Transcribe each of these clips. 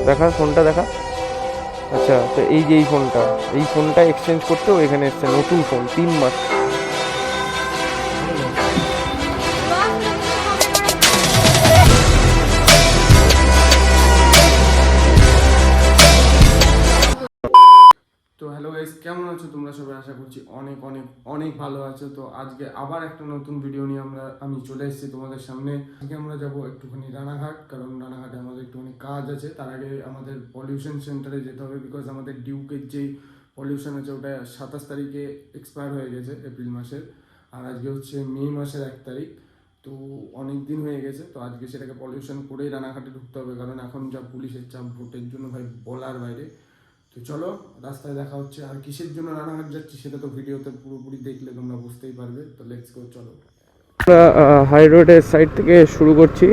দেখা ফোনটা দেখা। আচ্ছা, তো এই যে এই ফোনটা এক্সচেঞ্জ করতেও এখানে এসছে নতুন ফোন, 3 মাস। তো হ্যালো গাইস, কেমন আছো তোমরা সবাই? আশা করছি অনেক অনেক অনেক ভালো আছো। তো আজকে আবার একটা নতুন ভিডিও নিয়ে আমি চলে এসেছি তোমাদের সামনে। আজকে আমরা যাব একটুখানি রানাঘাট, কারণ রানাঘাটে আমাদের একটুখানি কাজ আছে। তার আগে আমাদের পলিউশন সেন্টারে যেতে হবে, বিকজ আমাদের ডিউকের যেই পলিউশন আছে ওটা 27 তারিখে এক্সপায়ার হয়ে গেছে, এপ্রিল মাসের। আর আজকে হচ্ছে মে মাসের 1 তারিখ। তো অনেক দিন হয়ে গেছে, তো আজকে সেটাকে পলিউশন করেই রানাঘাটে ঢুকতে হবে, কারণ এখন যা পুলিশের চাপ ভোটের জন্য ভাই বলার বাইরে। তো চলো, রাস্তায় দেখা হচ্ছে। আর কিসের জন্য রানাঘাট যাচ্ছি সেটা তো ভিডিওতে পুরোপুরি দেখলে তোমরা বুঝতেই পারবে। তো লেটস গো, চলো। আমরা হাই রোডের সাইড থেকে শুরু করছি।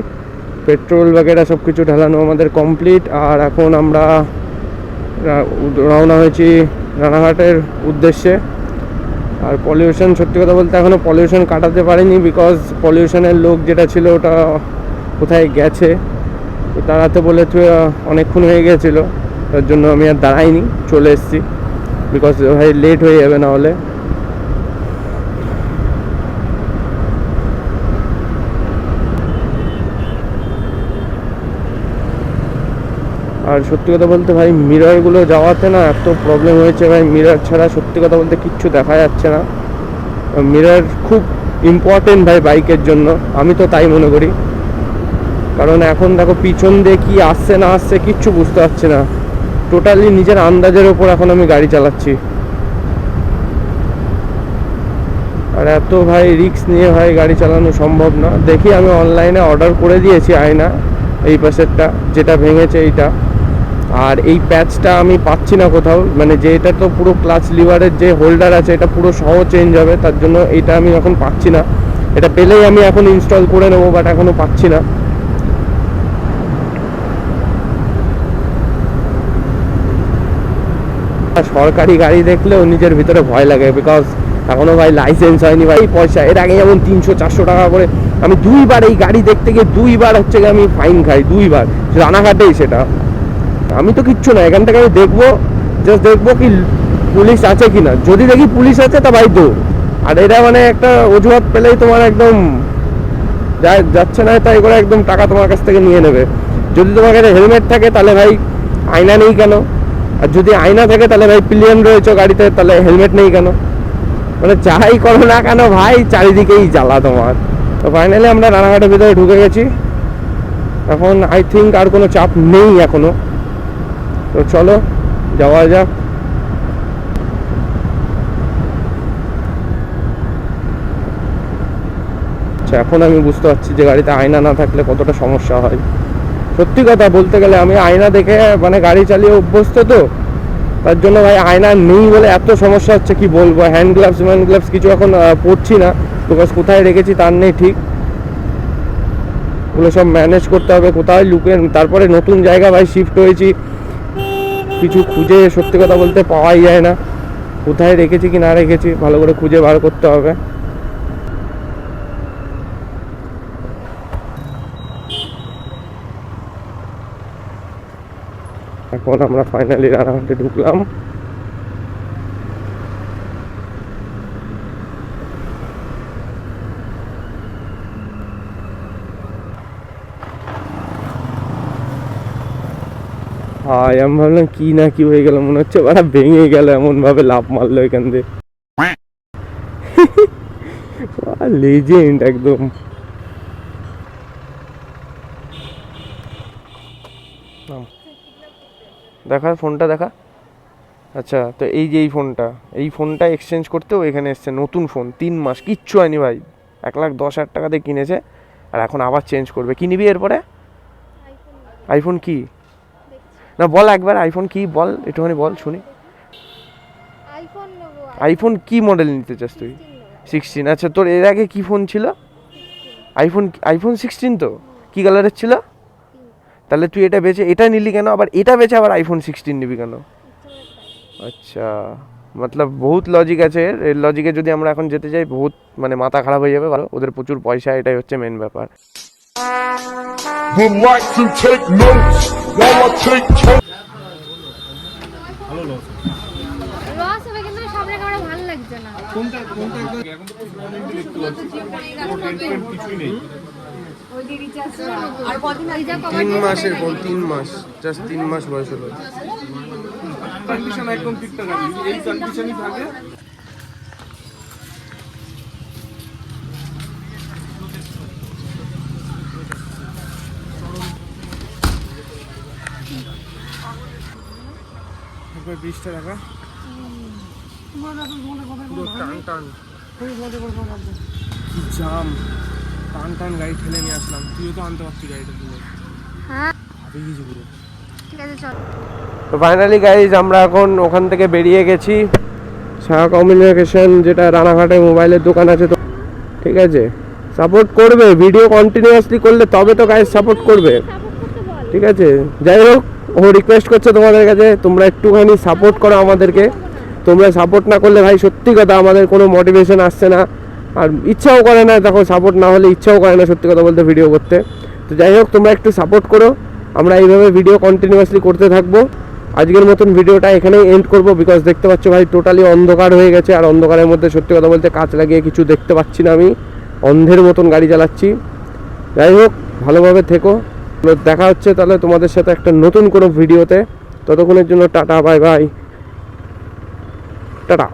পেট্রোল বাগেরা সব কিছু ঢালানো আমাদের কমপ্লিট। আর এখন আমরা রওনা হয়েছি রানাঘাটের উদ্দেশ্যে। আর পলিউশন, সত্যি কথা বলতে এখনও পলিউশন কাটাতে পারিনি, বিকজ পলিউশনের লোক যেটা ছিল ওটা কোথায় গেছে। তো তাড়াতে বলে অনেকক্ষণ হয়ে গেছিলো, তার জন্য আমি আর দাঁড়াইনি, চলে এসেছি, বিকজ ভাই লেট হয়ে যাবে না হলে। আর সত্যি কথা বলতে ভাই মিররগুলো যাওয়াতে না এত প্রবলেম হয়েছে ভাই। মিরর ছাড়া সত্যি কথা বলতে কিচ্ছু দেখা যাচ্ছে না। মিরর খুব ইম্পর্টেন্ট ভাই বাইকের জন্য, আমি তো তাই মনে করি। কারণ এখন দেখো পিছন দিয়ে কি আসছে না আসছে কিচ্ছু বুঝতে পারছি না। টোটালি নিজের আন্দাজের ওপর এখন আমি গাড়ি চালাচ্ছি। আর এত ভাই রিস্ক নিয়ে ভাই গাড়ি চালানো সম্ভব না। দেখি, আমি অনলাইনে অর্ডার করে দিয়েছি আয়না, এই পাশেরটা যেটা ভেঙেছে এইটা। আর এই প্যাচটা আমি পাচ্ছি না কোথাও, মানে যে এটা তো পুরো ক্লাচ লিভারের যে হোল্ডার আছে এটা পুরো সহ চেঞ্জ হবে, তার জন্য এইটা আমি এখন পাচ্ছি না। এটা পেলেই আমি এখন ইনস্টল করে নেবো, বাট এখনও পাচ্ছি না। সরকারি গাড়ি দেখলেও নিজের ভিতরে ভয় লাগে, বিকজ এখনো ভাই লাইসেন্স হয়নি ভাই। পয়সা এর আগে যেমন 300-400 টাকা করে আমি 2বার এই গাড়ি দেখতে গিয়ে 2বার হচ্ছে আমি ফাইন খাই, 2বার রানাঘাটেই। সেটা আমি তো কিচ্ছু না, এখান থেকে আমি দেখবো, জাস্ট দেখবো কি পুলিশ আছে কিনা। যদি দেখি পুলিশ আছে তা ভাই দৌড়। আর এটা মানে একটা অজুহাত পেলেই তোমার একদম যাচ্ছে না তাই করে একদম টাকা তোমার কাছ থেকে নিয়ে নেবে। যদি তোমার কাছে হেলমেট থাকে তাহলে ভাই আয়না নেই কেন, আর যদি আয়না থাকে তাহলে ভাই পিলিয়ন রয়েছে গাড়িতে, তাহলে হেলমেট নেই কেন। মানে যাই করো না কেন ভাই চারিদিকেই জ্বালা তোমার। তো ফাইনালি আমরা রানাঘাটের ভিতরে ঢুকে গেছি। এখন আই থিঙ্ক আর কোনো চাপ নেই এখনো। তো চলো যাওয়া যাক। আচ্ছা, এখন আমি বুঝতে পারছি যে গাড়িতে আয়না না থাকলে কতটা সমস্যা হয়। সত্যি কথা বলতে গেলে আমি আয়না দেখে মানে গাড়ি চালিয়ে অভ্যস্ত, তো তার জন্য ভাই আয়না নেই বলে এত সমস্যা হচ্ছে কি বলবো। হ্যান্ড গ্লাভস কিছু এখন পরছি না, বিকজ কোথায় রেখেছি তার নেই ঠিক। ওগুলো সব ম্যানেজ করতে হবে, কোথায় লুকে। তারপরে নতুন জায়গা ভাই শিফট হয়েছি, কিছু খুঁজে সত্যি কথা বলতে পাওয়াই যায় না, কোথায় রেখেছি কি না রেখেছি ভালো করে খুঁজে বার করতে হবে। এখন আমরা ফাইনালি রানাঘাটে ঢুকলাম। ভাই আমি ভাবলাম কি না কি হয়ে গেল, মনে হচ্ছে ওরা ভেঙে গেল, এমন ভাবে লাফ মারলো এখান দিয়ে। লেজেন্ড একদম। দেখা ফোনটা দেখা। আচ্ছা, তো এই ফোনটা এক্সচেঞ্জ করতেও এখানে এসছে নতুন ফোন, 3 মাস কিচ্ছু হয়নি ভাই। 1,10,000 টাকা দিয়ে কিনেছে, আর এখন আবার চেঞ্জ করবে। কি নিবি এরপরে? আইফোন কি না বল একবার, আইফোন কি বল, একটুখানি বল শুনি। আইফোন কি মডেল নিতে চাস তুই? 16? আচ্ছা, তোর এর আগে কি ফোন ছিল? আইফোন 16 তো কি কালারের ছিল? তাহলে তুই এটা বেচে এটা নিলি কেন, আবার এটা বেচে আবার আইফোন 16 নিবি কেন? আচ্ছা, মতলব বহুত লজিক আছে এর লজিকে যদি আমরা এখন যেতে যাই বহুত মানে মাথা খারাপ হয়ে যাবে। ভালো, ওদের প্রচুর পয়সা, এটাই হচ্ছে মেন ব্যাপার। Relax and take notes while I take toast. রস হবে কিন্তু সামনে ক্যামেরা ভালো লাগছে না। তিন মাসের কোন 3 মাস, জাস্ট 3 মাস বয়স হলো। কন্ডিশন একদম ঠিকঠাক আছে, এই কন্ডিশনই থাকে। একবার ব্রিজটা দেখা, পুরো টান টান, কি জাম, টান টান গাড়ি ঠেলে নিয়ে আসলাম। তুইও তো আনতে পারছি গাড়িটা তুলে, হ্যাঁ ভাবে গেছি পুরো। ঠিক আছে চল। তো ফাইনালি গাইজ আমরা এখন ওখান থেকে বেরিয়ে গেছি। শাহ কমিউনিকেশন, যেটা রানাঘাটে মোবাইলের দোকান আছে, তো ঠিক আছে, সাপোর্ট করবে, ভিডিও কন্টিনিউয়াসলি করলে তবে তো গাইজ সাপোর্ট করবে, ঠিক আছে। যাই হোক, ও রিকোয়েস্ট করছে তোমাদের কাছে, তোমরা একটুখানি সাপোর্ট করো আমাদেরকে। তোমরা সাপোর্ট না করলে ভাই সত্যি কথা আমাদের কোনো মোটিভেশন আসছে না, আর ইচ্ছাও করে না, দেখো সাপোর্ট না হলে ইচ্ছাও করে না সত্যি কথা বলতে ভিডিও করতে। তো যাই হোক, তোমরা একটু সাপোর্ট করো, আমরা এইভাবে ভিডিও কন্টিনিউয়াসলি করতে থাকবো। আজকের মতন ভিডিওটা এখানেই এন্ড করবো, বিকজ দেখতে পাচ্ছ ভাই টোটালি অন্ধকার হয়ে গেছে, আর অন্ধকারের মধ্যে সত্যি কথা বলতে কাঁচ লাগিয়ে কিছু দেখতে পাচ্ছি না, আমি অন্ধের মতন গাড়ি চালাচ্ছি। যাই হোক, ভালোভাবে থেকো, দেখা হচ্ছে তাহলে তোমাদের সাথে একটা নতুন কোনো ভিডিওতে। ততক্ষণের জন্য টাটা, বাই বাই, টাটা।